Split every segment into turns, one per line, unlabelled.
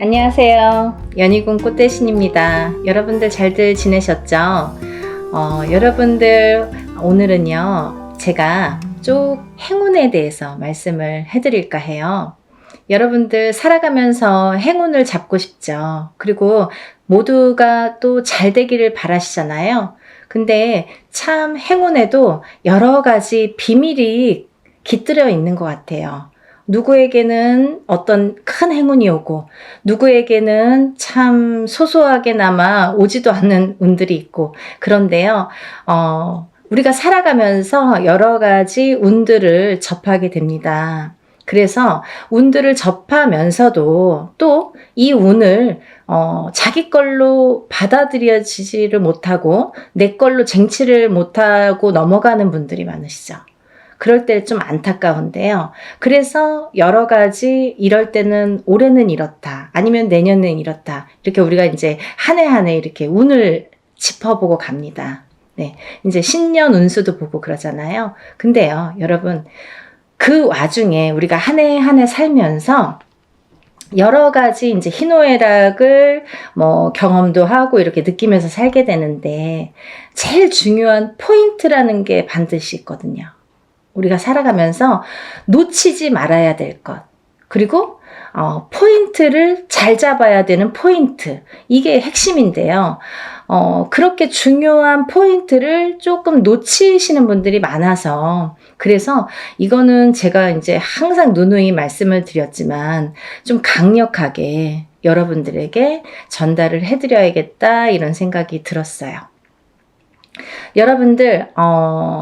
안녕하세요. 연희군 꽃대신입니다. 여러분들 잘들 지내셨죠? 여러분들 오늘은요 제가 쭉 행운에 대해서 말씀을 해드릴까 해요. 여러분들 살아가면서 행운을 잡고 싶죠. 그리고 모두가 또 잘 되기를 바라시잖아요. 근데 참 행운에도 여러 가지 비밀이 깃들여 있는 것 같아요. 누구에게는 어떤 큰 행운이 오고 누구에게는 참 소소하게나마 오지도 않는 운들이 있고 그런데요. 우리가 살아가면서 여러 가지 운들을 접하게 됩니다. 그래서 운들을 접하면서도 또 이 운을 자기 걸로 받아들여지지를 못하고 내 걸로 쟁취를 못하고 넘어가는 분들이 많으시죠. 그럴 때 좀 안타까운데요. 그래서 여러 가지 이럴 때는 올해는 이렇다. 아니면 내년은 이렇다. 이렇게 우리가 이제 한 해 한 해 이렇게 운을 짚어보고 갑니다. 네. 이제 신년 운수도 보고 그러잖아요. 근데요, 여러분, 그 와중에 우리가 한 해 한 해 살면서 여러 가지 이제 희노애락을 경험도 하고 이렇게 느끼면서 살게 되는데 제일 중요한 포인트라는 게 반드시 있거든요. 우리가 살아가면서 놓치지 말아야 될 것. 그리고 포인트를 잘 잡아야 되는 포인트. 이게 핵심인데요. 그렇게 중요한 포인트를 조금 놓치시는 분들이 많아서 그래서 이거는 제가 이제 항상 누누이 말씀을 드렸지만 좀 강력하게 여러분들에게 전달을 해드려야겠다 이런 생각이 들었어요. 여러분들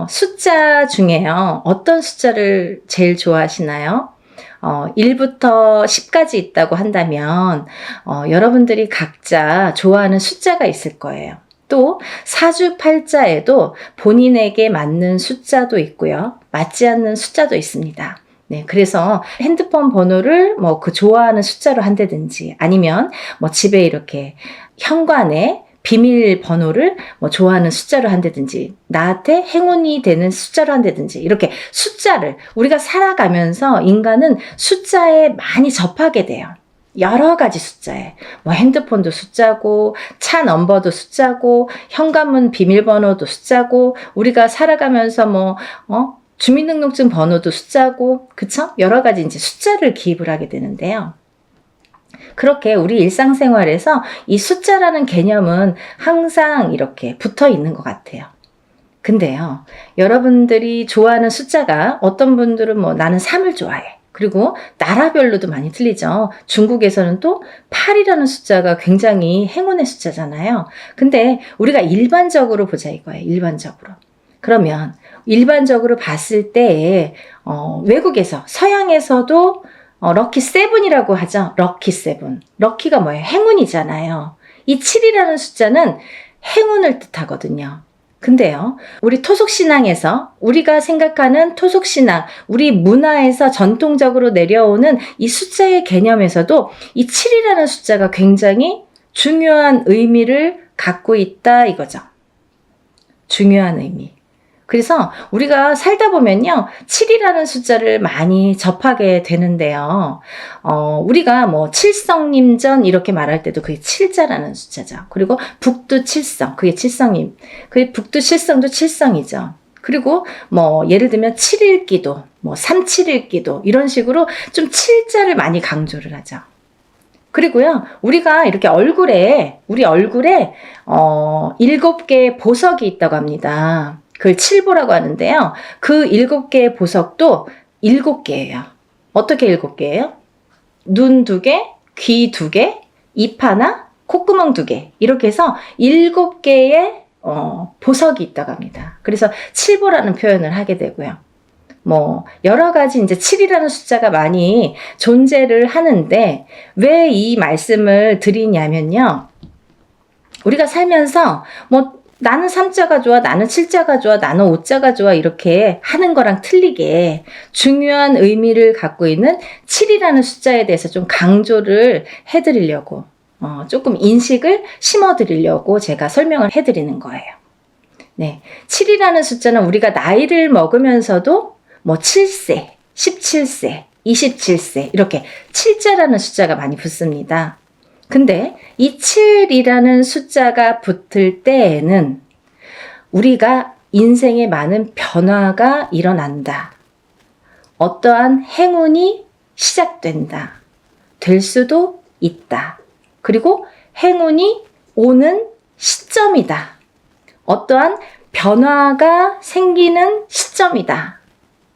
숫자 중에요. 어떤 숫자를 제일 좋아하시나요? 1부터 10까지 있다고 한다면 여러분들이 각자 좋아하는 숫자가 있을 거예요. 또 사주팔자에도 본인에게 맞는 숫자도 있고요. 맞지 않는 숫자도 있습니다. 네, 그래서 핸드폰 번호를 그 좋아하는 숫자로 한다든지 아니면 집에 이렇게 현관에 비밀번호를 좋아하는 숫자로 한다든지 나한테 행운이 되는 숫자로 한다든지 이렇게 숫자를 우리가 살아가면서 인간은 숫자에 많이 접하게 돼요. 여러 가지 숫자에 핸드폰도 숫자고 차 넘버도 숫자고 현관문 비밀번호도 숫자고 우리가 살아가면서 주민등록증 번호도 숫자고 그쵸? 여러 가지 이제 숫자를 기입을 하게 되는데요. 그렇게 우리 일상생활에서 이 숫자라는 개념은 항상 이렇게 붙어 있는 것 같아요. 근데요, 여러분들이 좋아하는 숫자가 어떤 분들은 나는 3을 좋아해. 그리고 나라별로도 많이 틀리죠. 중국에서는 또 8이라는 숫자가 굉장히 행운의 숫자잖아요. 근데 우리가 일반적으로 보자 이거예요. 일반적으로. 그러면 일반적으로 봤을 때 외국에서 서양에서도 럭키 세븐이라고 하죠. 럭키 세븐. 럭키가 뭐예요? 행운이잖아요. 이 7이라는 숫자는 행운을 뜻하거든요. 근데요, 우리 토속신앙에서 우리가 생각하는 토속신앙, 우리 문화에서 전통적으로 내려오는 이 숫자의 개념에서도 이 7이라는 숫자가 굉장히 중요한 의미를 갖고 있다 이거죠. 중요한 의미. 그래서 우리가 살다 보면요 7이라는 숫자를 많이 접하게 되는데요. 우리가 칠성님전 이렇게 말할 때도 그게 7자라는 숫자죠. 그리고 북두칠성 그게 칠성님. 그게 북두칠성도 칠성이죠. 그리고 예를 들면 7일기도 371기도 이런 식으로 좀 7자를 많이 강조를 하죠. 그리고요, 우리가 이렇게 우리 얼굴에 7개의 보석이 있다고 합니다. 그걸 칠보라고 하는데요. 그 7개의 보석도 7개예요. 어떻게 7개예요? 눈 2개, 귀 2개, 입 하나, 콧구멍 2개. 이렇게 해서 7개의 보석이 있다고 합니다. 그래서 칠보라는 표현을 하게 되고요. 여러 가지 이제 7이라는 숫자가 많이 존재를 하는데 왜 이 말씀을 드리냐면요. 우리가 살면서 나는 3자가 좋아, 나는 7자가 좋아, 나는 5자가 좋아 이렇게 하는 거랑 틀리게 중요한 의미를 갖고 있는 7이라는 숫자에 대해서 좀 강조를 해드리려고 조금 인식을 심어드리려고 제가 설명을 해드리는 거예요. 네, 7이라는 숫자는 우리가 나이를 먹으면서도 7세, 17세, 27세 이렇게 7자라는 숫자가 많이 붙습니다. 근데 이 7이라는 숫자가 붙을 때에는 우리가 인생에 많은 변화가 일어난다. 어떠한 행운이 시작된다. 될 수도 있다. 그리고 행운이 오는 시점이다. 어떠한 변화가 생기는 시점이다.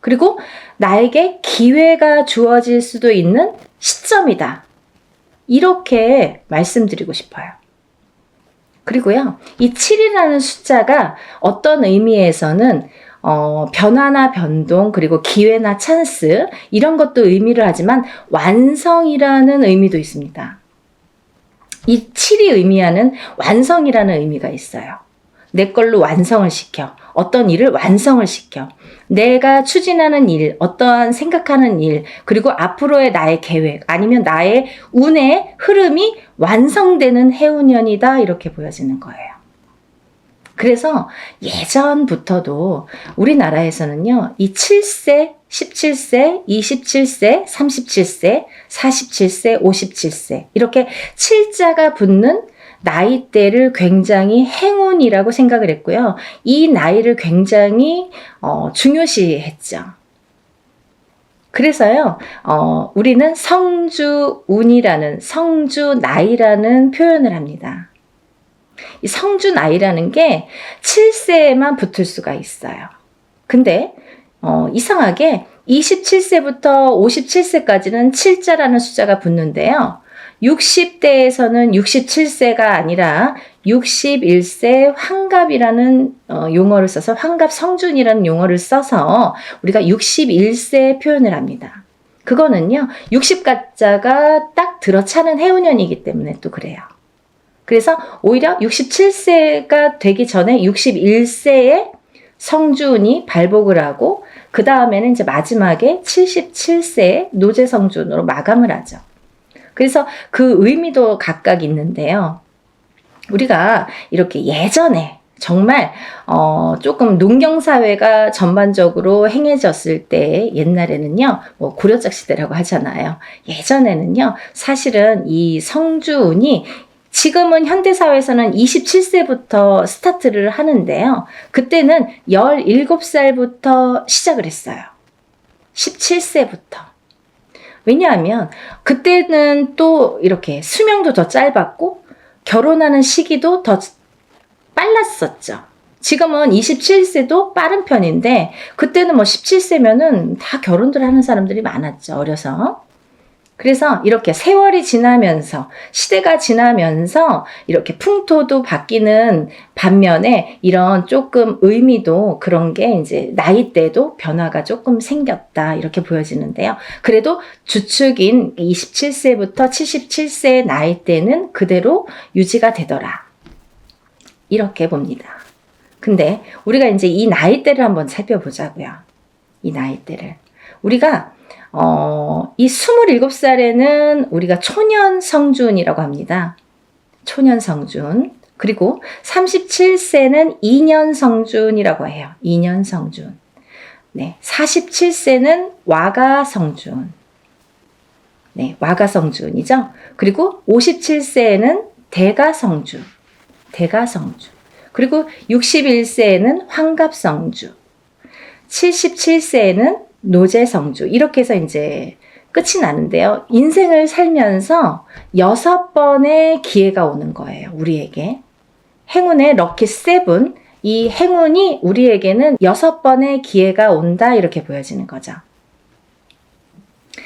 그리고 나에게 기회가 주어질 수도 있는 시점이다. 이렇게 말씀드리고 싶어요. 그리고요, 이 7이라는 숫자가 어떤 의미에서는 변화나 변동, 그리고 기회나 찬스, 이런 것도 의미를 하지만 완성이라는 의미도 있습니다. 이 7이 의미하는 완성이라는 의미가 있어요. 내 걸로 완성을 시켜. 어떤 일을 완성을 시켜. 내가 추진하는 일, 어떠한 생각하는 일, 그리고 앞으로의 나의 계획, 아니면 나의 운의 흐름이 완성되는 해운년이다. 이렇게 보여지는 거예요. 그래서 예전부터도 우리나라에서는요, 이 7세, 17세, 27세, 37세, 47세, 57세, 이렇게 7자가 붙는 나이대를 굉장히 행운이라고 생각을 했고요. 이 나이를 굉장히 중요시했죠. 그래서요, 우리는 성주운이라는, 성주나이라는 표현을 합니다. 이 성주나이라는 게 7세에만 붙을 수가 있어요. 근데 이상하게 27세부터 57세까지는 7자라는 숫자가 붙는데요. 60대에서는 67세가 아니라 61세 환갑이라는 용어를 써서 환갑성준이라는 용어를 써서 우리가 61세 표현을 합니다. 그거는요, 60가짜가 딱 들어차는 해운년이기 때문에 또 그래요. 그래서 오히려 67세가 되기 전에 61세에 성준이 발복을 하고 그 다음에는 이제 마지막에 77세에 노제성준으로 마감을 하죠. 그래서 그 의미도 각각 있는데요. 우리가 이렇게 예전에 정말 조금 농경사회가 전반적으로 행해졌을 때 옛날에는요, 뭐 고려적 시대라고 하잖아요. 예전에는요, 사실은 이 성주운이 지금은 현대사회에서는 27세부터 스타트를 하는데요. 그때는 17살부터 시작을 했어요. 17세부터. 왜냐하면 그때는 또 이렇게 수명도 더 짧았고 결혼하는 시기도 더 빨랐었죠. 지금은 27세도 빠른 편인데 그때는 뭐 17세면은 다 결혼들 하는 사람들이 많았죠. 어려서. 그래서 이렇게 세월이 지나면서 시대가 지나면서 이렇게 풍토도 바뀌는 반면에 이런 조금 의미도 그런 게 이제 나이대도 변화가 조금 생겼다 이렇게 보여지는데요. 그래도 주축인 27세부터 77세의 나이대는 그대로 유지가 되더라. 이렇게 봅니다. 근데 우리가 이제 이 나이대를 한번 살펴보자고요. 이 나이대를. 우리가 이 27살에는 우리가 초년성준이라고 합니다. 초년성준. 그리고 37세는 2년성준이라고 해요. 2년성준. 네, 47세는 와가성준. 네, 와가성준이죠. 그리고 57세에는 대가성준. 대가성준. 그리고 61세에는 환갑성준. 77세에는 노제성주. 이렇게 해서 이제 끝이 나는데요. 인생을 살면서 6번의 기회가 오는 거예요. 우리에게. 행운의 럭키 7. 이 행운이 우리에게는 6번의 기회가 온다. 이렇게 보여지는 거죠.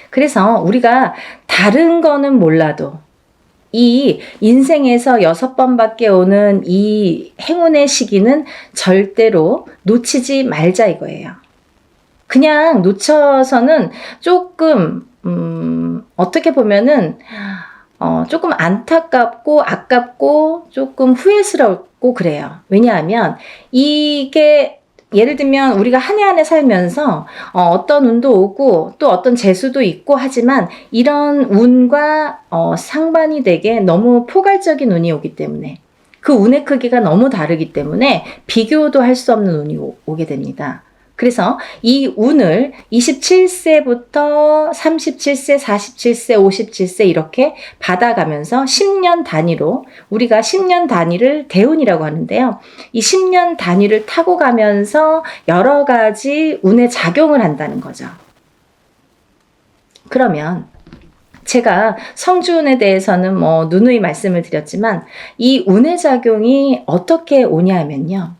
그래서 우리가 다른 거는 몰라도 이 인생에서 6번밖에 오는 이 행운의 시기는 절대로 놓치지 말자 이거예요. 그냥 놓쳐서는 조금 어떻게 보면은 조금 안타깝고 아깝고 조금 후회스럽고 그래요. 왜냐하면 이게 예를 들면 우리가 한 해 한 해 살면서 어떤 운도 오고 또 어떤 재수도 있고 하지만 이런 운과 상반이 되게 너무 포괄적인 운이 오기 때문에 그 운의 크기가 너무 다르기 때문에 비교도 할 수 없는 운이 오게 됩니다. 그래서 이 운을 27세부터 37세, 47세, 57세 이렇게 받아가면서 10년 단위로 우리가 10년 단위를 대운이라고 하는데요. 이 10년 단위를 타고 가면서 여러 가지 운에 작용을 한다는 거죠. 그러면 제가 성주운에 대해서는 누누이 말씀을 드렸지만 이 운의 작용이 어떻게 오냐면요.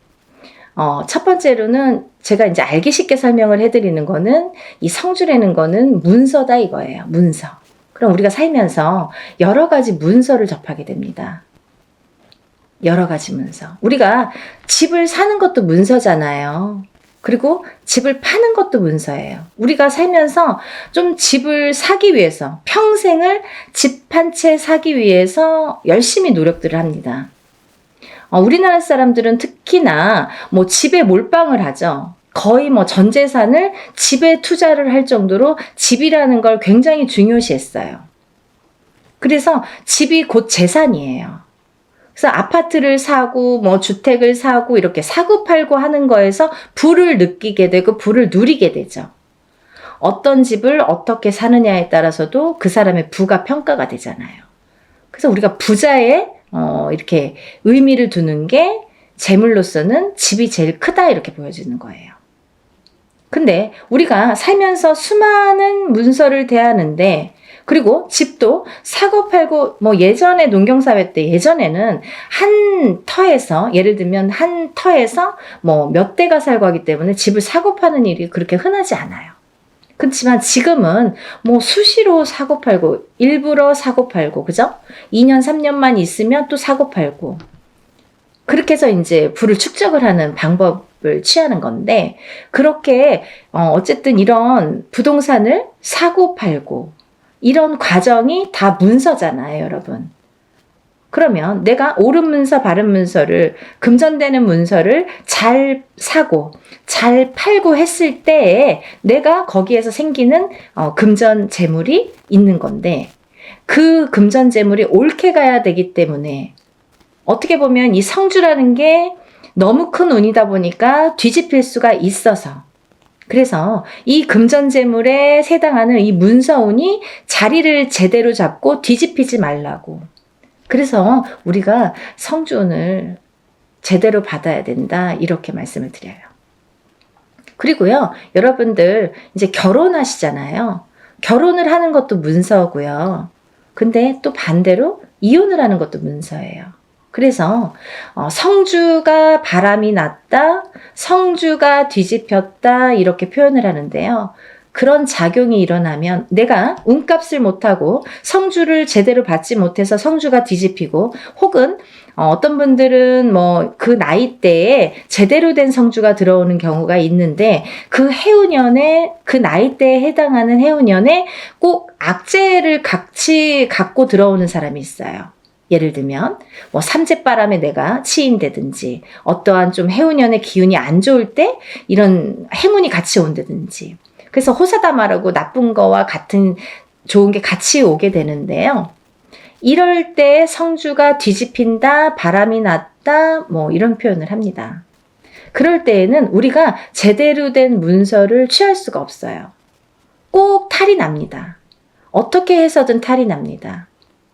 첫 번째로는 제가 이제 알기 쉽게 설명을 해드리는 거는 이 성주라는 거는 문서다 이거예요. 문서. 그럼 우리가 살면서 여러 가지 문서를 접하게 됩니다. 여러 가지 문서. 우리가 집을 사는 것도 문서잖아요. 그리고 집을 파는 것도 문서예요. 우리가 살면서 좀 집을 사기 위해서 평생을 집 한 채 사기 위해서 열심히 노력들을 합니다. 우리나라 사람들은 특히나 집에 몰빵을 하죠. 거의 전 재산을 집에 투자를 할 정도로 집이라는 걸 굉장히 중요시했어요. 그래서 집이 곧 재산이에요. 그래서 아파트를 사고 주택을 사고 이렇게 사고 팔고 하는 거에서 부를 느끼게 되고 부를 누리게 되죠. 어떤 집을 어떻게 사느냐에 따라서도 그 사람의 부가 평가가 되잖아요. 그래서 우리가 부자의 이렇게 의미를 두는 게 재물로서는 집이 제일 크다 이렇게 보여지는 거예요. 근데 우리가 살면서 수많은 문서를 대하는데 그리고 집도 사고 팔고 예전에 농경사회 때 예전에는 한 터에서 예를 들면 한 터에서 몇 대가 살고 하기 때문에 집을 사고 파는 일이 그렇게 흔하지 않아요. 그렇지만 지금은 수시로 사고 팔고 일부러 사고 팔고 그죠? 2년 3년만 있으면 또 사고 팔고 그렇게 해서 이제 부를 축적을 하는 방법을 취하는 건데 그렇게 어쨌든 이런 부동산을 사고 팔고 이런 과정이 다 문서잖아요, 여러분. 그러면 내가 옳은 문서, 바른 문서를 금전되는 문서를 잘 사고 잘 팔고 했을 때에 내가 거기에서 생기는 금전 재물이 있는 건데 그 금전 재물이 옳게 가야 되기 때문에 어떻게 보면 이 성주라는 게 너무 큰 운이다 보니까 뒤집힐 수가 있어서 그래서 이 금전재물에 해당하는 이 문서운이 자리를 제대로 잡고 뒤집히지 말라고. 그래서 우리가 성주운을 제대로 받아야 된다 이렇게 말씀을 드려요. 그리고요, 여러분들 이제 결혼하시잖아요. 결혼을 하는 것도 문서고요. 근데 또 반대로 이혼을 하는 것도 문서예요. 그래서 성주가 바람이 났다, 성주가 뒤집혔다 이렇게 표현을 하는데요. 그런 작용이 일어나면 내가 운값을 못하고 성주를 제대로 받지 못해서 성주가 뒤집히고 혹은 어떤 분들은 그 나이대에 제대로 된 성주가 들어오는 경우가 있는데 그 해운년에 그 나이대에 해당하는 해운년에 꼭 악재를 같이 갖고 들어오는 사람이 있어요. 예를 들면 삼재바람에 내가 치인다든지 어떠한 좀 해운년의 기운이 안 좋을 때 이런 행운이 같이 온다든지 그래서 호사다마라고 나쁜 거와 같은 좋은 게 같이 오게 되는데요. 이럴 때 성주가 뒤집힌다, 바람이 났다 이런 표현을 합니다. 그럴 때에는 우리가 제대로 된 문서를 취할 수가 없어요. 꼭 탈이 납니다. 어떻게 해서든 탈이 납니다.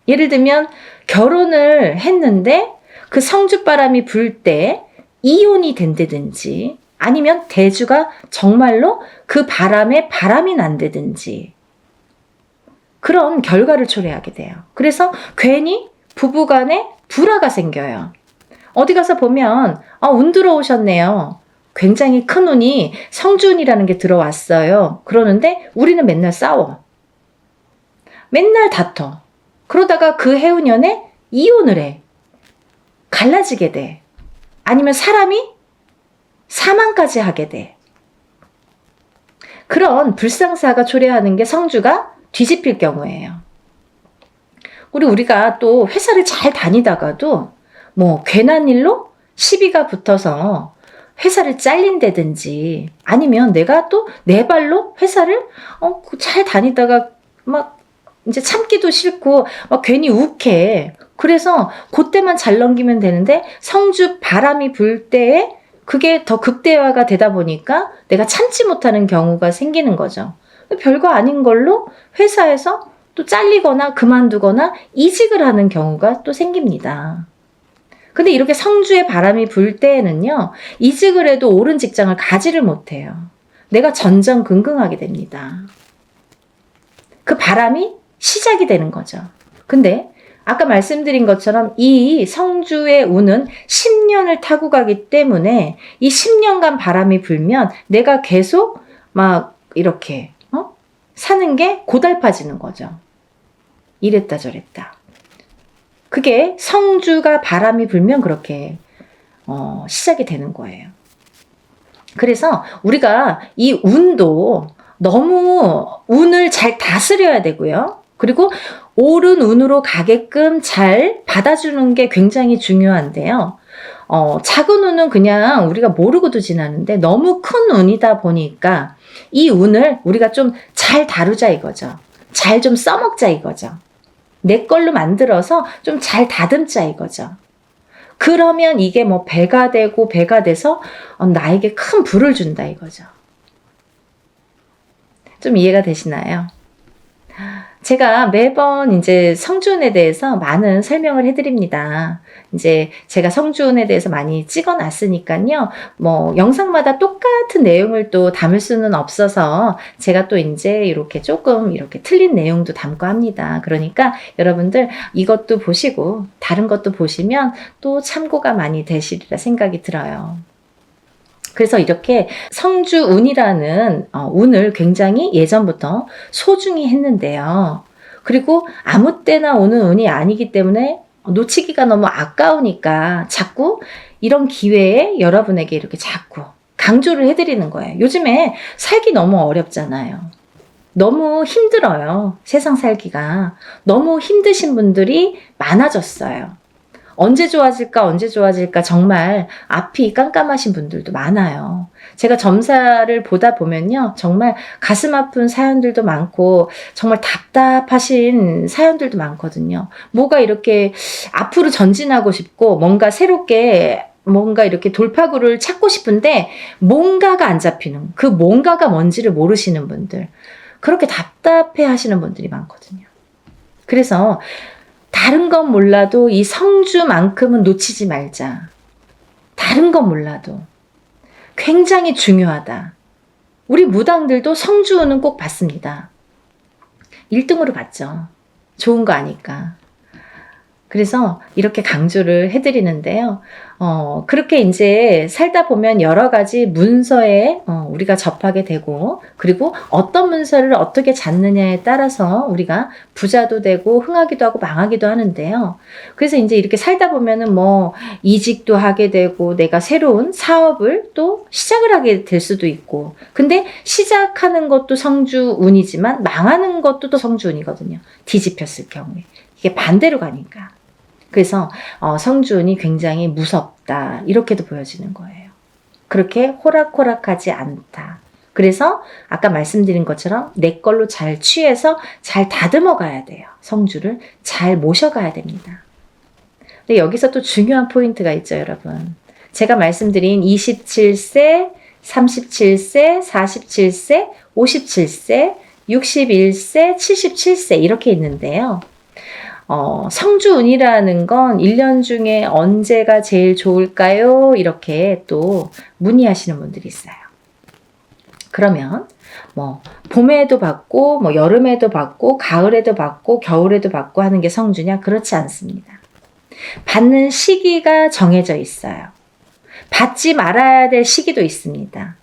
예를 들면 결혼을 했는데 그 성주바람이 불 때 이혼이 된다든지 아니면 대주가 정말로 그 바람에 바람이 난다든지 그런 결과를 초래하게 돼요. 그래서 괜히 부부간에 불화가 생겨요. 어디 가서 보면 운 들어오셨네요. 굉장히 큰 운이 성주운이라는 게 들어왔어요. 그러는데 우리는 맨날 싸워. 맨날 다퉈. 그러다가 그 해운년에 이혼을 해. 갈라지게 돼. 아니면 사람이 사망까지 하게 돼. 그런 불상사가 초래하는 게 성주가 뒤집힐 경우예요. 우리가 또 회사를 잘 다니다가도 괜한 일로 시비가 붙어서 회사를 잘린다든지 아니면 내가 또 내 발로 회사를 잘 다니다가 이제 참기도 싫고 괜히 욱해. 그래서 그때만 잘 넘기면 되는데 성주 바람이 불 때에 그게 더 극대화가 되다 보니까 내가 참지 못하는 경우가 생기는 거죠. 별거 아닌 걸로 회사에서 또 잘리거나 그만두거나 이직을 하는 경우가 또 생깁니다. 근데 이렇게 성주의 바람이 불 때에는요, 이직을 해도 옳은 직장을 가지를 못해요. 내가 전전긍긍하게 됩니다. 그 바람이 시작이 되는 거죠. 근데 아까 말씀드린 것처럼 이 성주의 운은 10년을 타고 가기 때문에 이 10년간 바람이 불면 내가 계속 막 이렇게 사는 게 고달파지는 거죠. 이랬다 저랬다. 그게 성주가 바람이 불면 그렇게 시작이 되는 거예요. 그래서 우리가 이 운도 너무 운을 잘 다스려야 되고요. 그리고 옳은 운으로 가게끔 잘 받아주는 게 굉장히 중요한데요. 작은 운은 그냥 우리가 모르고도 지나는데 너무 큰 운이다 보니까 이 운을 우리가 좀 잘 다루자 이거죠. 잘 좀 써먹자 이거죠. 내 걸로 만들어서 좀 잘 다듬자 이거죠. 그러면 이게 뭐 배가 되고 배가 돼서 나에게 큰 부를 준다 이거죠. 좀 이해가 되시나요? 제가 매번 이제 성주운에 대해서 많은 설명을 해드립니다. 이제 제가 성주운에 대해서 많이 찍어놨으니까요. 뭐 영상마다 똑같은 내용을 또 담을 수는 없어서 제가 또 이제 이렇게 조금 이렇게 틀린 내용도 담고 합니다. 그러니까 여러분들 이것도 보시고 다른 것도 보시면 또 참고가 많이 되시리라 생각이 들어요. 그래서 이렇게 성주운이라는 운을 굉장히 예전부터 소중히 했는데요. 그리고 아무 때나 오는 운이 아니기 때문에 놓치기가 너무 아까우니까 자꾸 이런 기회에 여러분에게 이렇게 자꾸 강조를 해드리는 거예요. 요즘에 살기 너무 어렵잖아요. 너무 힘들어요. 세상 살기가. 너무 힘드신 분들이 많아졌어요. 언제 좋아질까 정말 앞이 깜깜하신 분들도 많아요. 제가 점사를 보다 보면요. 정말 가슴 아픈 사연들도 많고 정말 답답하신 사연들도 많거든요. 뭐가 이렇게 앞으로 전진하고 싶고 뭔가 새롭게 뭔가 이렇게 돌파구를 찾고 싶은데 뭔가가 안 잡히는 그 뭔가가 뭔지를 모르시는 분들 그렇게 답답해 하시는 분들이 많거든요. 그래서 다른 건 몰라도 이 성주만큼은 놓치지 말자. 다른 건 몰라도 굉장히 중요하다. 우리 무당들도 성주운은 꼭 받습니다. 1등으로 받죠. 좋은 거 아니까. 그래서 이렇게 강조를 해드리는데요. 그렇게 이제 살다 보면 여러 가지 문서에 우리가 접하게 되고, 그리고 어떤 문서를 어떻게 잡느냐에 따라서 우리가 부자도 되고, 흥하기도 하고, 망하기도 하는데요. 그래서 이제 이렇게 살다 보면은 뭐, 이직도 하게 되고, 내가 새로운 사업을 또 시작을 하게 될 수도 있고, 근데 시작하는 것도 성주운이지만, 망하는 것도 또 성주운이거든요. 뒤집혔을 경우에. 이게 반대로 가니까. 그래서 성주운이 굉장히 무섭다 이렇게도 보여지는 거예요. 그렇게 호락호락하지 않다. 그래서 아까 말씀드린 것처럼 내 걸로 잘 취해서 잘 다듬어 가야 돼요. 성주를 잘 모셔가야 됩니다. 근데 여기서 또 중요한 포인트가 있죠, 여러분. 제가 말씀드린 27세, 37세, 47세, 57세, 61세, 77세 이렇게 있는데요. 성주운이라는 건 1년 중에 언제가 제일 좋을까요? 이렇게 또 문의하시는 분들이 있어요. 그러면 뭐 봄에도 받고 뭐 여름에도 받고 가을에도 받고 겨울에도 받고 하는 게 성주냐? 그렇지 않습니다. 받는 시기가 정해져 있어요. 받지 말아야 될 시기도 있습니다.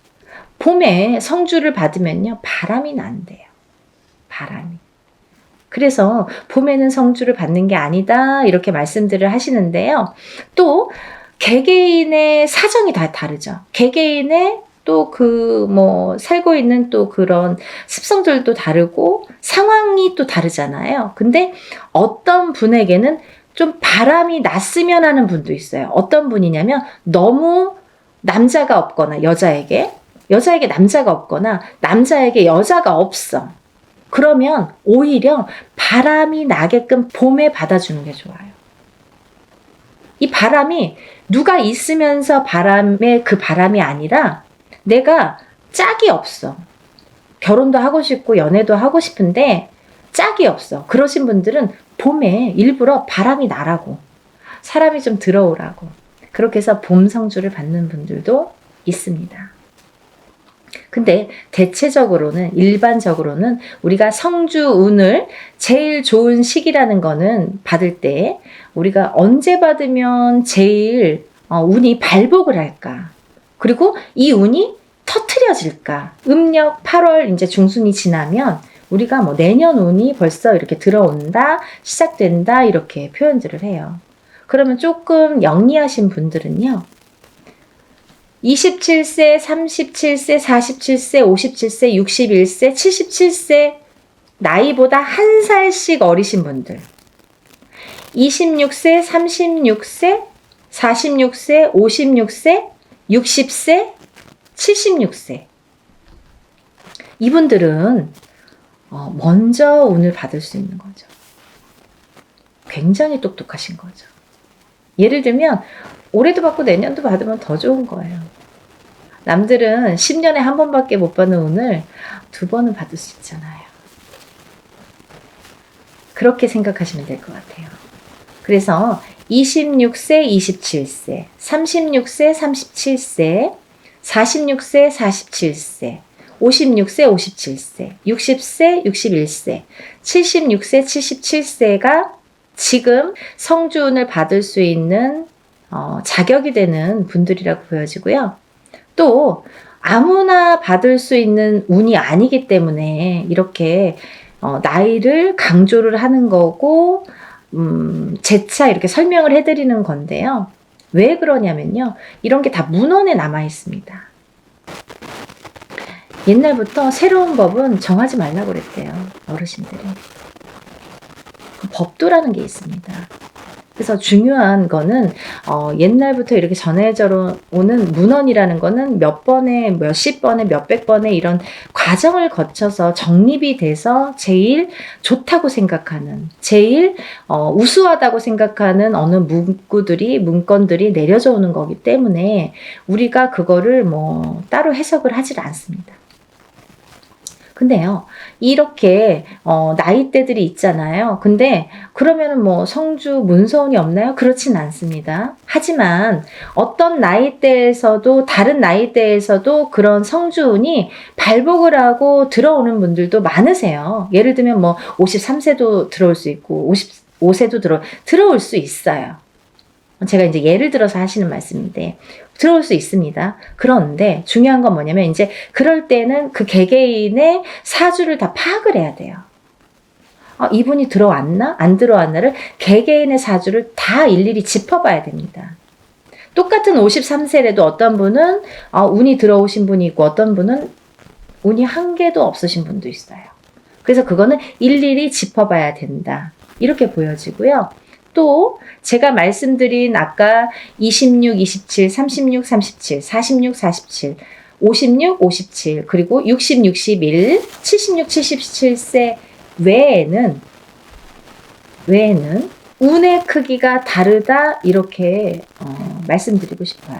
봄에 성주를 받으면요. 바람이 난대요. 바람이. 그래서 봄에는 성주를 받는 게 아니다 이렇게 말씀들을 하시는데요. 또 개개인의 사정이 다 다르죠. 개개인의 또 그 뭐 살고 있는 또 그런 습성들도 다르고 상황이 또 다르잖아요. 근데 어떤 분에게는 좀 바람이 났으면 하는 분도 있어요. 어떤 분이냐면 너무 남자가 없거나 여자에게 남자가 없거나 남자에게 여자가 없어. 그러면 오히려 바람이 나게끔 봄에 받아주는 게 좋아요. 이 바람이 누가 있으면서 바람의 그 바람이 아니라 내가 짝이 없어. 결혼도 하고 싶고 연애도 하고 싶은데 짝이 없어. 그러신 분들은 봄에 일부러 바람이 나라고, 사람이 좀 들어오라고, 그렇게 해서 봄 성주를 받는 분들도 있습니다. 근데 대체적으로는, 일반적으로는 우리가 성주운을 제일 좋은 시기라는 거는 받을 때 우리가 언제 받으면 제일 운이 발복을 할까? 그리고 이 운이 터트려질까? 음력 8월 이제 중순이 지나면 우리가 뭐 내년 운이 벌써 이렇게 들어온다, 시작된다, 이렇게 표현들을 해요. 그러면 조금 영리하신 분들은요, 27세, 37세, 47세, 57세, 61세, 77세 나이보다 한 살씩 어리신 분들, 26세, 36세, 46세, 56세, 60세, 76세 이분들은 먼저 운을 받을 수 있는 거죠. 굉장히 똑똑하신 거죠. 예를 들면 올해도 받고 내년도 받으면 더 좋은 거예요. 남들은 10년에 한 번밖에 못 받는 운을 2번은 받을 수 있잖아요. 그렇게 생각하시면 될 것 같아요. 그래서 26세, 27세, 36세, 37세, 46세, 47세, 56세, 57세, 60세, 61세, 76세, 77세가 지금 성주운을 받을 수 있는 자격이 되는 분들이라고 보여지고요. 또 아무나 받을 수 있는 운이 아니기 때문에 이렇게 나이를 강조를 하는 거고 재차 이렇게 설명을 해드리는 건데요. 왜 그러냐면요, 이런 게 다 문헌에 남아 있습니다. 옛날부터 새로운 법은 정하지 말라고 그랬대요, 어르신들이. 법도라는 게 있습니다. 그래서 중요한 거는 옛날부터 이렇게 전해져 오는 문헌이라는 거는 몇 번에, 몇십 번에, 몇백 번에 이런 과정을 거쳐서 정립이 돼서 제일 좋다고 생각하는, 제일 우수하다고 생각하는 어느 문건들이 내려져 오는 거기 때문에 우리가 그거를 뭐 따로 해석을 하질 않습니다. 근데요, 이렇게 나이대들이 있잖아요. 근데 그러면은 뭐 성주 문서운이 없나요? 그렇진 않습니다. 하지만 어떤 나이대에서도, 다른 나이대에서도 그런 성주운이 발복을 하고 들어오는 분들도 많으세요. 예를 들면 뭐 53세도 들어올 수 있고 55세도 들어올 수 있어요. 제가 이제 예를 들어서 하시는 말씀인데 들어올 수 있습니다. 그런데 중요한 건 뭐냐면 이제 그럴 때는 그 개개인의 사주를 다 파악을 해야 돼요. 이분이 들어왔나? 안 들어왔나를 개개인의 사주를 다 일일이 짚어봐야 됩니다. 똑같은 53세라도 어떤 분은 운이 들어오신 분이 있고 어떤 분은 운이 한 개도 없으신 분도 있어요. 그래서 그거는 일일이 짚어봐야 된다, 이렇게 보여지고요. 또 제가 말씀드린 아까 26, 27, 36, 37, 46, 47, 56, 57, 그리고 60, 61, 76, 77세 외에는 운의 크기가 다르다, 이렇게 말씀드리고 싶어요.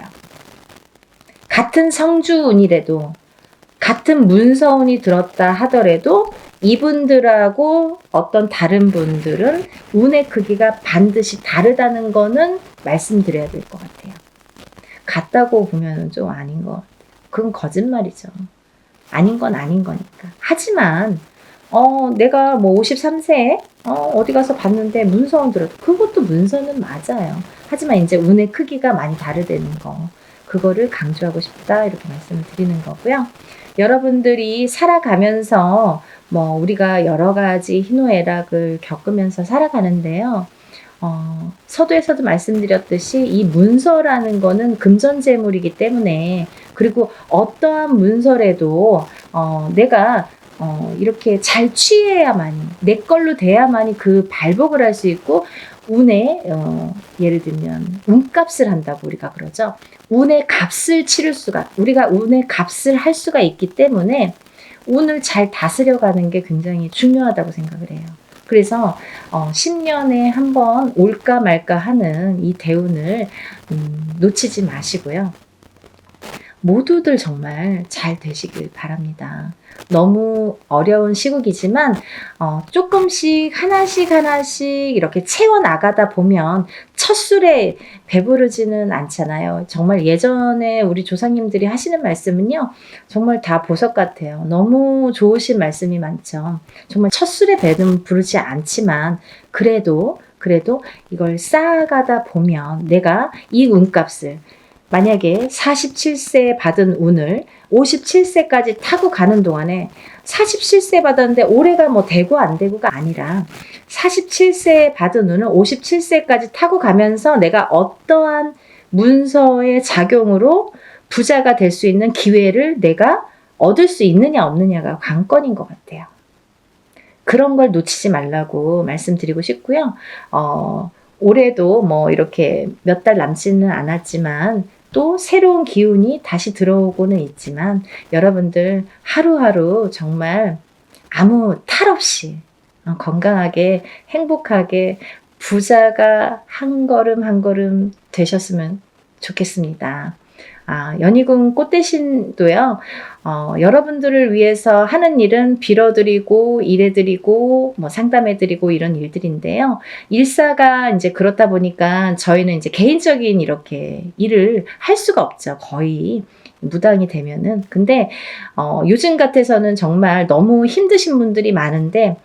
같은 성주운이라도, 같은 문서운이 들었다 하더라도 이분들하고 어떤 다른 분들은 운의 크기가 반드시 다르다는 거는 말씀드려야 될 것 같아요. 같다고 보면 좀 아닌 것 같아요. 그건 거짓말이죠. 아닌 건 아닌 거니까. 하지만 내가 뭐 53세에 어디 가서 봤는데 문서운 들어도 그것도 문서는 맞아요. 하지만 이제 운의 크기가 많이 다르다는 거, 그거를 강조하고 싶다, 이렇게 말씀을 드리는 거고요. 여러분들이 살아가면서 뭐 우리가 여러 가지 희노애락을 겪으면서 살아가는데요. 서두에서도 말씀드렸듯이 이 문서라는 거는 금전재물이기 때문에, 그리고 어떠한 문서라도 내가 이렇게 잘 취해야만이, 내 걸로 돼야만이 그 발복을 할 수 있고, 운에 예를 들면 운값을 한다고 우리가 그러죠. 운의 값을 치를 수가, 우리가 운의 값을 할 수가 있기 때문에 운을 잘 다스려가는 게 굉장히 중요하다고 생각을 해요. 그래서 10년에 한 번 올까 말까 하는 이 대운을 놓치지 마시고요. 모두들 정말 잘 되시길 바랍니다. 너무 어려운 시국이지만 조금씩 하나씩 이렇게 채워나가다 보면 첫 술에 배부르지는 않잖아요. 정말 예전에 우리 조상님들이 하시는 말씀은요, 정말 다 보석 같아요. 너무 좋으신 말씀이 많죠. 정말 첫 술에 배는 부르지 않지만 그래도 이걸 쌓아가다 보면 내가 이 운값을, 만약에 47세 받은 운을 57세까지 타고 가는 동안에, 47세 받았는데 올해가 뭐 되고 안 되고가 아니라 47세 받은 운을 57세까지 타고 가면서 내가 어떠한 문서의 작용으로 부자가 될 수 있는 기회를 내가 얻을 수 있느냐 없느냐가 관건인 것 같아요. 그런 걸 놓치지 말라고 말씀드리고 싶고요. 올해도 뭐 이렇게 몇 달 남지는 않았지만 또 새로운 기운이 다시 들어오고는 있지만 여러분들 하루하루 정말 아무 탈 없이 건강하게 행복하게 부자가 한 걸음 한 걸음 되셨으면 좋겠습니다. 연희궁 꽃대신도요, 여러분들을 위해서 하는 일은 빌어드리고, 일해드리고, 뭐 상담해드리고 이런 일들인데요. 일사가 이제 그렇다 보니까 저희는 이제 개인적인 이렇게 일을 할 수가 없죠. 거의 무당이 되면은. 근데, 요즘 같아서는 정말 너무 힘드신 분들이 많은데,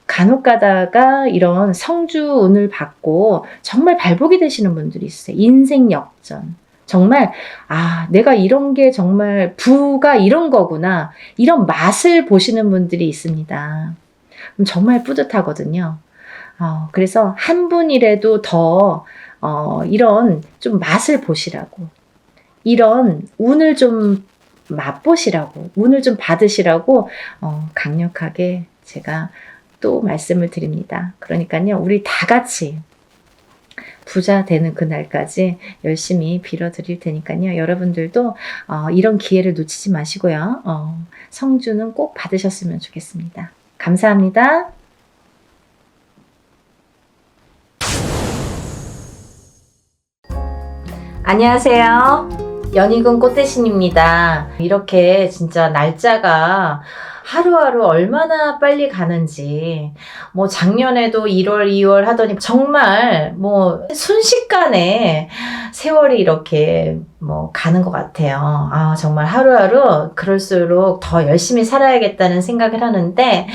간혹 가다가 이런 성주운을 받고 정말 발복이 되시는 분들이 있어요. 인생 역전. 정말 내가 이런 게 정말 부가 이런 거구나, 이런 맛을 보시는 분들이 있습니다. 정말 뿌듯하거든요. 그래서 한 분이라도 더 이런 좀 맛을 보시라고, 이런 운을 좀 맛보시라고, 운을 좀 받으시라고 강력하게 제가 또 말씀을 드립니다. 그러니까요, 우리 다 같이 부자 되는 그날까지 열심히 빌어드릴 테니까요. 여러분들도 이런 기회를 놓치지 마시고요. 성주는 꼭 받으셨으면 좋겠습니다. 감사합니다. 안녕하세요. 연희궁 꽃대신입니다. 이렇게 진짜 날짜가 하루하루 얼마나 빨리 가는지, 뭐 작년에도 1월, 2월 하더니 정말 뭐 순식간에 세월이 이렇게 뭐 가는 것 같아요. 정말 하루하루 그럴수록 더 열심히 살아야겠다는 생각을 하는데,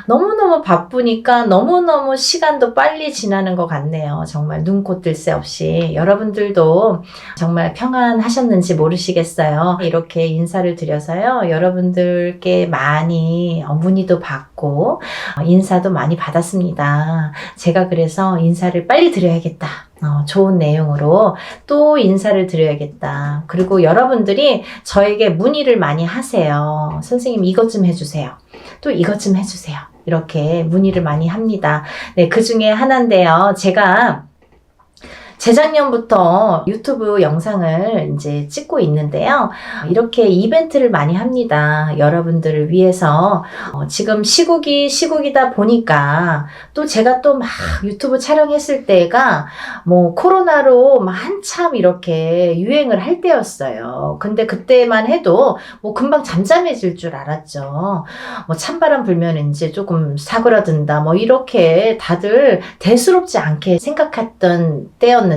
너무너무 바쁘니까 너무너무 시간도 빨리 지나는 것 같네요. 정말 눈코 뜰 새 없이. 여러분들도 정말 평안하셨는지 모르시겠어요. 이렇게 인사를 드려서요, 여러분들께 많이 문의도 받고 인사도 많이 받았습니다. 제가 그래서 인사를 빨리 드려야겠다, 좋은 내용으로 또 인사를 드려야겠다. 그리고 여러분들이 저에게 문의를 많이 하세요. 선생님 이것 좀 해주세요, 또 이것 좀 해주세요, 이렇게 문의를 많이 합니다. 네, 그 중에 하나인데요. 제가 재작년부터 유튜브 영상을 이제 찍고 있는데요. 이렇게 이벤트를 많이 합니다. 여러분들을 위해서. 지금 시국이다 보니까 또 제가 또 막 유튜브 촬영했을 때가 뭐 코로나로 막 한참 이렇게 유행을 할 때였어요. 근데 그때만 해도 뭐 금방 잠잠해질 줄 알았죠. 뭐 찬바람 불면 이제 조금 사그라든다, 뭐 이렇게 다들 대수롭지 않게 생각했던 때였는데,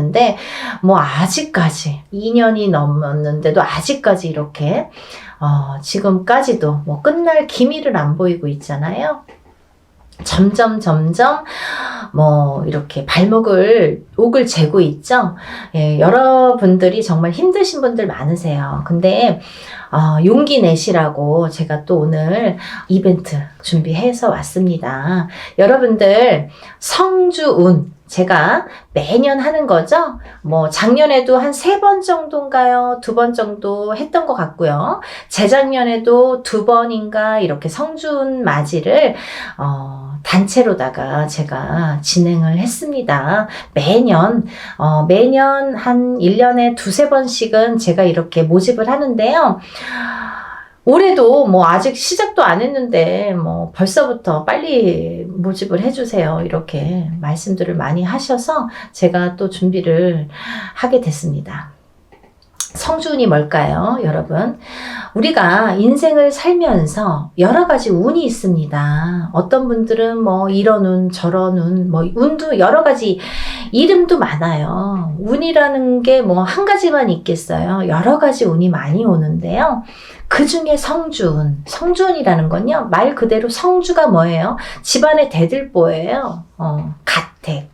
뭐 아직까지 2년이 넘었는데도 아직까지 이렇게 지금까지도 뭐 끝날 기미를 안 보이고 있잖아요. 점점 뭐 이렇게 옥을 재고 있죠. 예, 여러분들이 정말 힘드신 분들 많으세요. 근데 용기 내시라고 제가 또 오늘 이벤트 준비해서 왔습니다. 여러분들 성주운 제가 매년 하는 거죠. 뭐 작년에도 한 3번 정도인가요? 2번 정도 했던 것 같고요. 재작년에도 2번인가 이렇게 성준 맞이를 단체로다가 제가 진행을 했습니다. 매년 한 1년에 2-3번씩은 제가 이렇게 모집을 하는데요. 올해도 뭐 아직 시작도 안 했는데 뭐 벌써부터 빨리 모집을 해주세요. 이렇게 말씀들을 많이 하셔서 제가 또 준비를 하게 됐습니다. 성주운이 뭘까요, 여러분? 우리가 인생을 살면서 여러 가지 운이 있습니다. 어떤 분들은 뭐 이런 운, 저런 운, 뭐 운도 여러 가지 이름도 많아요. 운이라는 게 뭐 한 가지만 있겠어요. 여러 가지 운이 많이 오는데요. 그 중에 성주운, 성주운이라는 건요, 말 그대로 성주가 뭐예요? 집안의 대들보예요. 가택.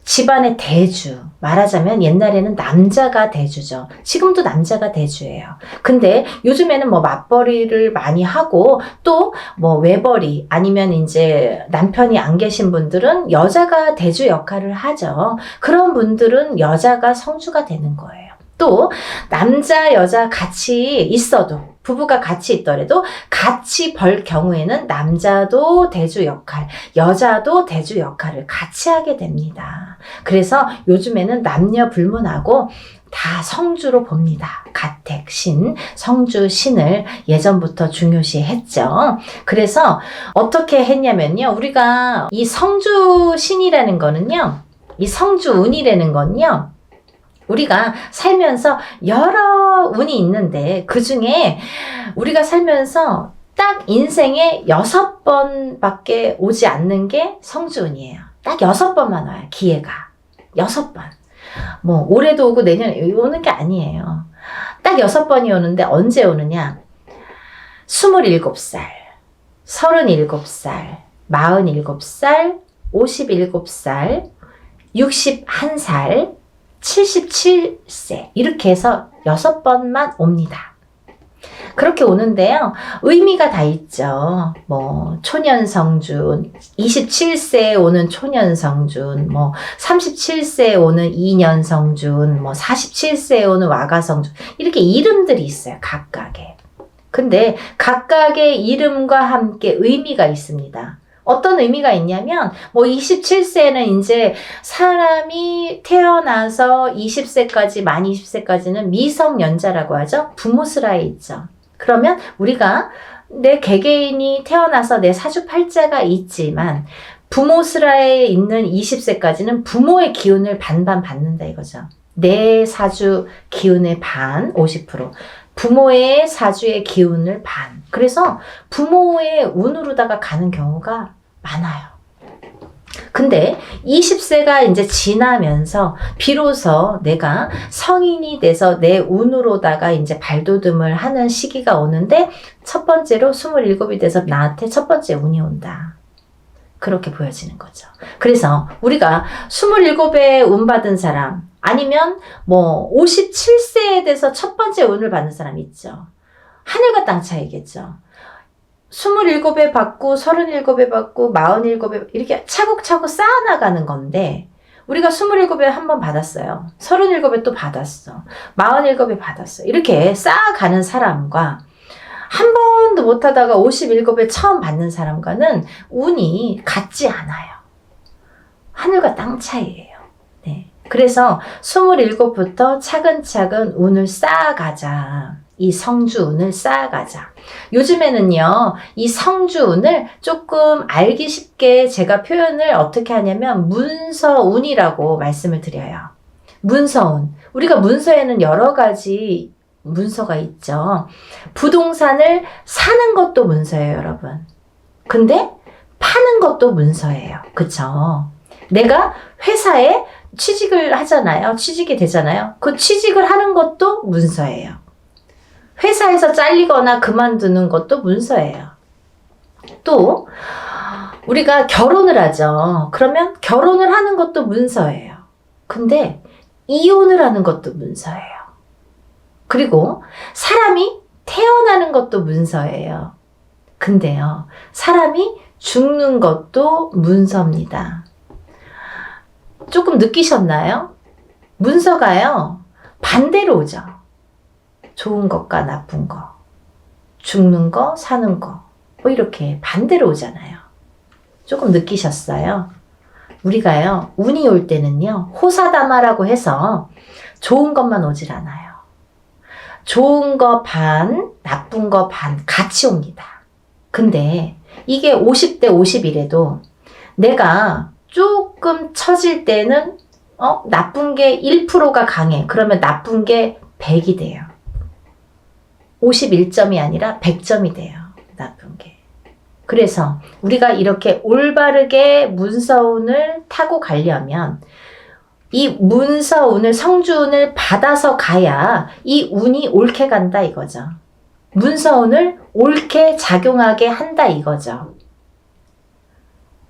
집안의 대주. 말하자면 옛날에는 남자가 대주죠. 지금도 남자가 대주예요. 근데 요즘에는 뭐 맞벌이를 많이 하고 또 뭐 외벌이 아니면 이제 남편이 안 계신 분들은 여자가 대주 역할을 하죠. 그런 분들은 여자가 성주가 되는 거예요. 또 남자 여자 같이 있어도 부부가 같이 있더라도 같이 벌 경우에는 남자도 대주 역할, 여자도 대주 역할을 같이 하게 됩니다. 그래서 요즘에는 남녀 불문하고 다 성주로 봅니다. 가택, 신, 성주, 신을 예전부터 중요시 했죠. 그래서 어떻게 했냐면요. 우리가 이 성주 신이라는 거는요. 이 성주 운이라는 건요. 우리가 살면서 여러 운이 있는데 그 중에 우리가 살면서 딱 인생에 6번밖에 오지 않는 게 성주운이에요. 딱 6번만 와요. 기회가. 6번. 뭐 올해도 오고 내년에 오는 게 아니에요. 딱 6번이 오는데 언제 오느냐? 27살, 37살, 47살, 57살, 61살, 77세 이렇게 해서 6번만 옵니다. 그렇게 오는데요. 의미가 다 있죠. 뭐 초년성준, 27세에 오는 초년성준, 뭐 37세에 오는 이년성준, 뭐 47세에 오는 와가성준 이렇게 이름들이 있어요. 각각의. 근데 각각의 이름과 함께 의미가 있습니다. 어떤 의미가 있냐면 뭐 27세는 이제 사람이 태어나서 20세까지 만 20세까지는 미성년자라고 하죠. 부모스라에 있죠. 그러면 우리가 내 개개인이 태어나서 내 사주팔자가 있지만 부모스라에 있는 20세까지는 부모의 기운을 반반 받는다 이거죠. 내 사주 기운의 반 50%. 부모의 사주의 기운을 반. 그래서 부모의 운으로다가 가는 경우가 많아요. 근데 20세가 이제 지나면서 비로소 내가 성인이 돼서 내 운으로다가 이제 발돋움을 하는 시기가 오는데 첫 번째로 27이 돼서 나한테 첫 번째 운이 온다. 그렇게 보여지는 거죠. 그래서 우리가 27에 운 받은 사람 아니면 뭐 57세에 돼서 첫 번째 운을 받는 사람 있죠. 하늘과 땅 차이겠죠. 27에 받고 37에 받고 47에 이렇게 차곡차곡 쌓아나가는 건데 우리가 27에 한 번 받았어요. 37에 또 받았어. 47에 받았어. 이렇게 쌓아가는 사람과 한 번도 못하다가 57에 처음 받는 사람과는 운이 같지 않아요. 하늘과 땅 차이예요. 네. 그래서 27부터 차근차근 운을 쌓아가자. 이 성주운을 쌓아가자. 요즘에는요, 이 성주운을 조금 알기 쉽게 제가 표현을 어떻게 하냐면 문서운이라고 말씀을 드려요. 문서운. 우리가 문서에는 여러 가지 문서가 있죠. 부동산을 사는 것도 문서예요, 여러분. 근데 파는 것도 문서예요. 그쵸? 내가 회사에 취직을 하잖아요. 취직이 되잖아요. 그 취직을 하는 것도 문서예요. 회사에서 잘리거나 그만두는 것도 문서예요. 또 우리가 결혼을 하죠. 그러면 결혼을 하는 것도 문서예요. 근데 이혼을 하는 것도 문서예요. 그리고 사람이 태어나는 것도 문서예요. 근데요, 사람이 죽는 것도 문서입니다. 조금 느끼셨나요? 문서가요, 반대로 오죠. 좋은 것과 나쁜 거, 죽는 거, 사는 거, 뭐 이렇게 반대로 오잖아요. 조금 느끼셨어요? 우리가요, 운이 올 때는요, 호사다마라고 해서 좋은 것만 오질 않아요. 좋은 거 반, 나쁜 거 반 같이 옵니다. 근데 이게 50대 50이래도 내가 조금 처질 때는 나쁜 게 1%가 강해. 그러면 나쁜 게 100이 돼요. 51점이 아니라 100점이 돼요. 나쁜 게. 그래서 우리가 이렇게 올바르게 문서운을 타고 가려면 이 문서운을, 성주운을 받아서 가야 이 운이 옳게 간다 이거죠. 문서운을 옳게 작용하게 한다 이거죠.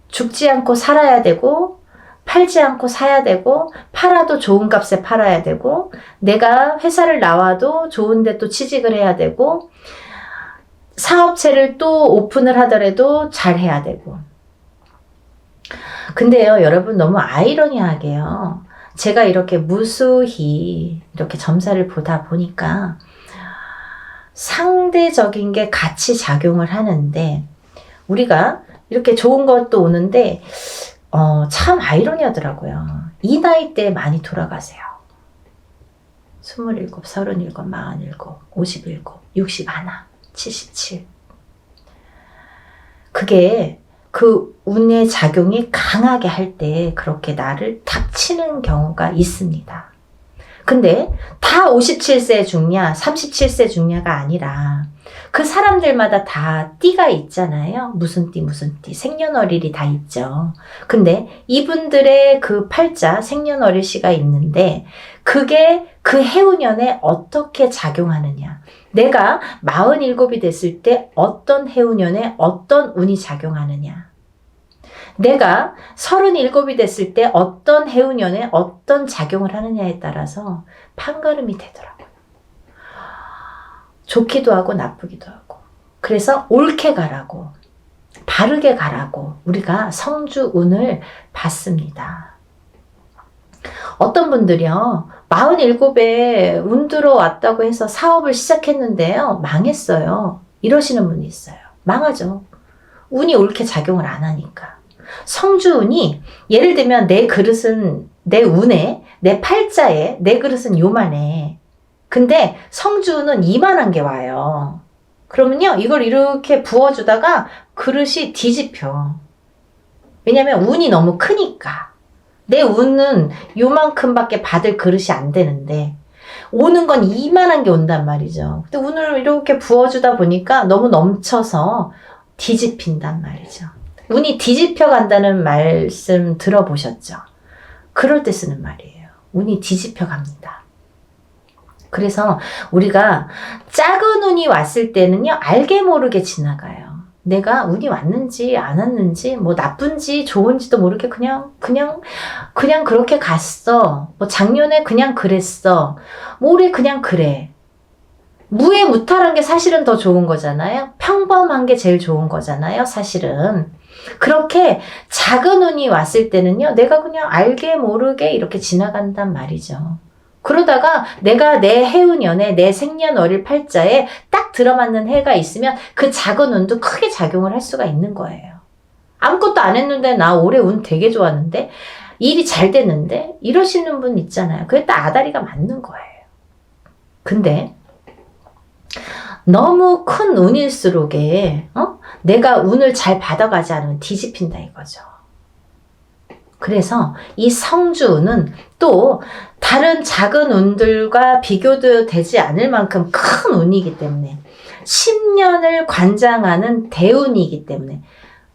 죽지 않고 살아야 되고, 팔지 않고 사야 되고, 팔아도 좋은 값에 팔아야 되고, 내가 회사를 나와도 좋은 데 또 취직을 해야 되고, 사업체를 또 오픈을 하더라도 잘 해야 되고. 근데요, 여러분 너무 아이러니하게요. 제가 이렇게 무수히 이렇게 점사를 보다 보니까 상대적인 게 같이 작용을 하는데, 우리가 이렇게 좋은 것도 오는데 참 아이러니하더라고요. 이 나이 때 많이 돌아가세요. 27, 37, 47, 57, 61, 77. 그게 그 운의 작용이 강하게 할 때 그렇게 나를 탁 치는 경우가 있습니다. 근데 다 57세 죽냐, 37세 죽냐가 아니라 그 사람들마다 다 띠가 있잖아요. 무슨 띠, 무슨 띠, 생년월일이 다 있죠. 근데 이분들의 그 팔자, 생년월일씨가 있는데 그게 그 해운년에 어떻게 작용하느냐. 내가 47이 됐을 때 어떤 해운년에 어떤 운이 작용하느냐. 내가 37이 됐을 때 어떤 해운년에 어떤 작용을 하느냐에 따라서 판가름이 되더라고요. 좋기도 하고 나쁘기도 하고. 그래서 옳게 가라고, 바르게 가라고 우리가 성주운을 받습니다. 어떤 분들이요, 47에 운 들어왔다고 해서 사업을 시작했는데요, 망했어요. 이러시는 분이 있어요. 망하죠. 운이 옳게 작용을 안 하니까. 성주운이, 예를 들면 내 그릇은, 내 운에, 내 팔자에 내 그릇은 요만해. 근데 성주운은 이만한 게 와요. 그러면요, 이걸 이렇게 부어주다가 그릇이 뒤집혀. 왜냐면 운이 너무 크니까. 내 운은 요만큼밖에 받을 그릇이 안 되는데 오는 건 이만한 게 온단 말이죠. 근데 운을 이렇게 부어주다 보니까 너무 넘쳐서 뒤집힌단 말이죠. 운이 뒤집혀 간다는 말씀 들어보셨죠? 그럴 때 쓰는 말이에요. 운이 뒤집혀 갑니다. 그래서 우리가 작은 운이 왔을 때는요, 알게 모르게 지나가요. 내가 운이 왔는지 안 왔는지, 뭐 나쁜지 좋은지도 모르게 그냥 그렇게 갔어. 뭐 작년에 그냥 그랬어. 뭐 올해 그냥 그래. 무해무탈한 게 사실은 더 좋은 거잖아요. 평범한 게 제일 좋은 거잖아요, 사실은. 그렇게 작은 운이 왔을 때는요, 내가 그냥 알게 모르게 이렇게 지나간단 말이죠. 그러다가 내가 내 해운년에, 내 생년월일 팔자에 딱 들어맞는 해가 있으면 그 작은 운도 크게 작용을 할 수가 있는 거예요. 아무것도 안 했는데 나 올해 운 되게 좋았는데, 일이 잘 됐는데, 이러시는 분 있잖아요. 그게 딱 아다리가 맞는 거예요. 근데 너무 큰 운일수록에 내가 운을 잘 받아가지 않으면 뒤집힌다 이거죠. 그래서 이 성주운은 또 다른 작은 운들과 비교도 되지 않을 만큼 큰 운이기 때문에 10년을 관장하는 대운이기 때문에,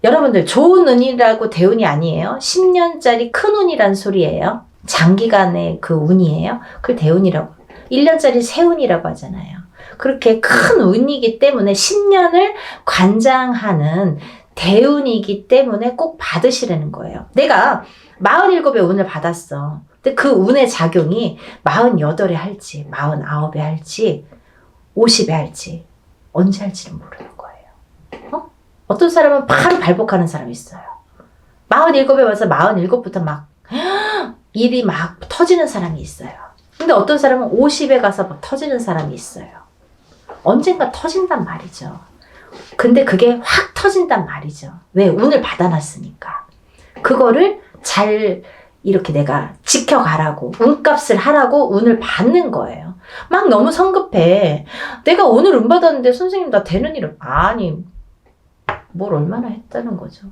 여러분들 좋은 운이라고 대운이 아니에요. 10년짜리 큰 운이란 소리예요. 장기간의 그 운이에요. 그걸 대운이라고, 1년짜리 세운이라고 하잖아요. 그렇게 큰 운이기 때문에 10년을 관장하는 대운이기 때문에 꼭 받으시라는 거예요. 내가 47의 운을 받았어. 근데 그 운의 작용이 48에 할지, 49에 할지, 50에 할지, 언제 할지는 모르는 거예요. 어떤 사람은 바로 발복하는 사람이 있어요. 47에 와서 47부터 막 일이 막 터지는 사람이 있어요. 근데 어떤 사람은 50에 가서 막 터지는 사람이 있어요. 언젠가 터진단 말이죠. 근데 그게 확 터진단 말이죠. 왜? 운을 받아놨으니까. 그거를 잘 이렇게 내가 지켜가라고, 운값을 하라고 운을 받는 거예요. 막 너무 성급해. 내가 오늘 운 받았는데 선생님 나 되는 일은 아니, 뭘 얼마나 했다는 거죠.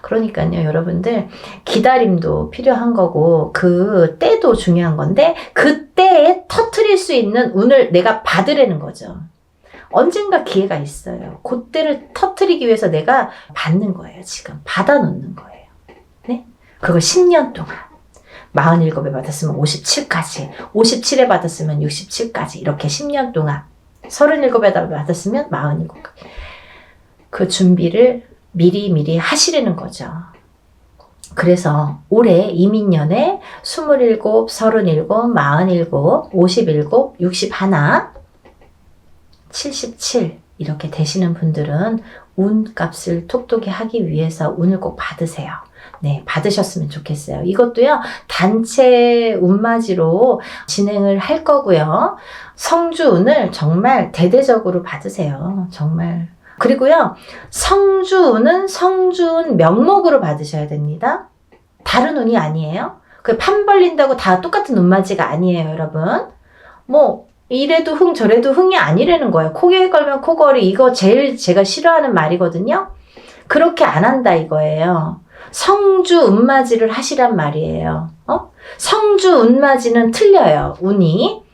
그러니까요, 여러분들 기다림도 필요한 거고 그 때도 중요한 건데 그 때에 터트릴 수 있는 운을 내가 받으라는 거죠. 언젠가 기회가 있어요. 그때를 터트리기 위해서 내가 받는 거예요. 지금 받아놓는 거예요. 네? 그걸 10년 동안 47에 받았으면 57까지, 57에 받았으면 67까지 이렇게 10년 동안 37에 받았으면 47까지 그 준비를 미리 하시라는 거죠. 그래서 올해 이민년에 27, 37, 47, 57, 61, 77 이렇게 되시는 분들은 운값을 톡톡히 하기 위해서 운을 꼭 받으세요. 네, 받으셨으면 좋겠어요. 이것도요, 단체 운맞이로 진행을 할 거고요. 성주운을 정말 대대적으로 받으세요. 정말. 그리고요, 성주운은 성주운 명목으로 받으셔야 됩니다. 다른 운이 아니에요. 그 판 벌린다고 다 똑같은 운맞이가 아니에요, 여러분. 뭐, 이래도 흥, 저래도 흥이 아니라는 거예요. 코에 걸면 코걸이, 이거 제일 제가 싫어하는 말이거든요. 그렇게 안 한다 이거예요. 성주 운맞이를 하시란 말이에요. 성주 운맞이는 틀려요, 운이.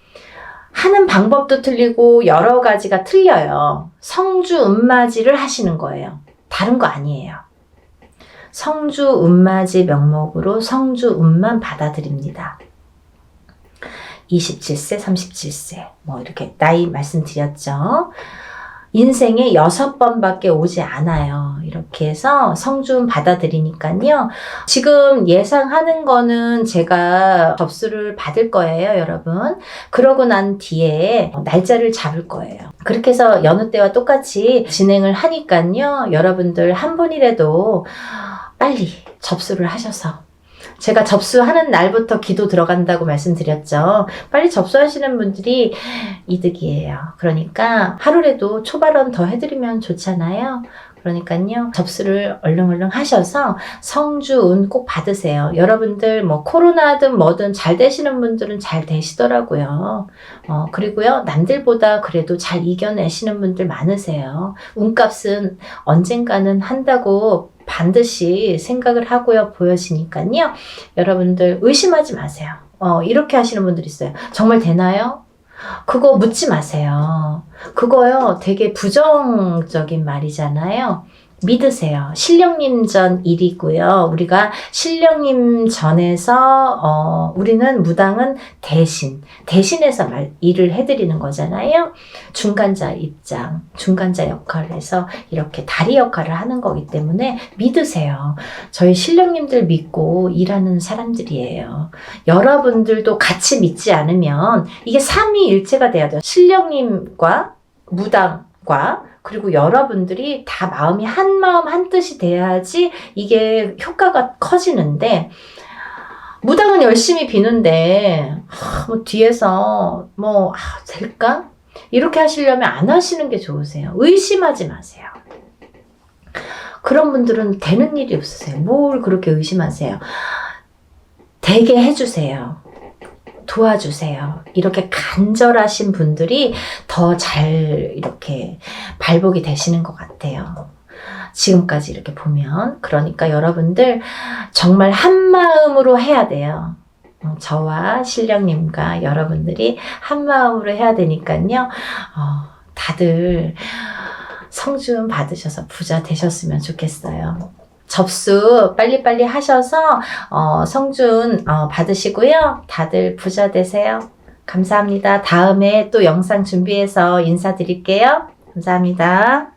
하는 방법도 틀리고 여러 가지가 틀려요. 성주 운맞이를 하시는 거예요. 다른 거 아니에요. 성주 운맞이 명목으로 성주 운만 받아들입니다. 27세, 37세 뭐 이렇게 나이 말씀드렸죠. 인생에 6번밖에 오지 않아요. 이렇게 해서 성주운 받아들이니까요. 지금 예상하는 거는 제가 접수를 받을 거예요, 여러분. 그러고 난 뒤에 날짜를 잡을 거예요. 그렇게 해서 여느 때와 똑같이 진행을 하니까요. 여러분들 한 분이라도 빨리 접수를 하셔서 제가 접수하는 날부터 기도 들어간다고 말씀드렸죠. 빨리 접수하시는 분들이 이득이에요. 그러니까 하루라도 초발언 더 해드리면 좋잖아요. 그러니까요. 접수를 얼른 하셔서 성주운 꼭 받으세요. 여러분들 뭐 코로나든 뭐든 잘 되시는 분들은 잘 되시더라고요. 그리고요. 남들보다 그래도 잘 이겨내시는 분들 많으세요. 운값은 언젠가는 한다고 반드시 생각을 하고요. 보여지니까요. 여러분들 의심하지 마세요. 이렇게 하시는 분들 있어요. 정말 되나요? 그거 묻지 마세요. 그거요, 되게 부정적인 말이잖아요. 믿으세요. 신령님 전 일이고요. 우리가 신령님 전에서 우리는 무당은 대신해서 일을 해드리는 거잖아요. 중간자 입장, 중간자 역할을 해서 이렇게 다리 역할을 하는 거기 때문에 믿으세요. 저희 신령님들 믿고 일하는 사람들이에요. 여러분들도 같이 믿지 않으면 이게 삼위일체가 돼야 돼요. 신령님과 무당과 그리고 여러분들이 다 마음이 한 마음 한 뜻이 돼야지 이게 효과가 커지는데, 무당은 열심히 비는데 뭐 뒤에서 될까? 이렇게 하시려면 안 하시는 게 좋으세요. 의심하지 마세요. 그런 분들은 되는 일이 없으세요. 뭘 그렇게 의심하세요. 되게 해주세요. 도와주세요. 이렇게 간절하신 분들이 더 잘 이렇게 발복이 되시는 것 같아요. 지금까지 이렇게 보면. 그러니까 여러분들 정말 한 마음으로 해야 돼요. 저와 신령님과 여러분들이 한 마음으로 해야 되니까요. 다들 성주운 받으셔서 부자 되셨으면 좋겠어요. 접수 빨리빨리 하셔서 성준 받으시고요. 다들 부자 되세요. 감사합니다. 다음에 또 영상 준비해서 인사드릴게요. 감사합니다.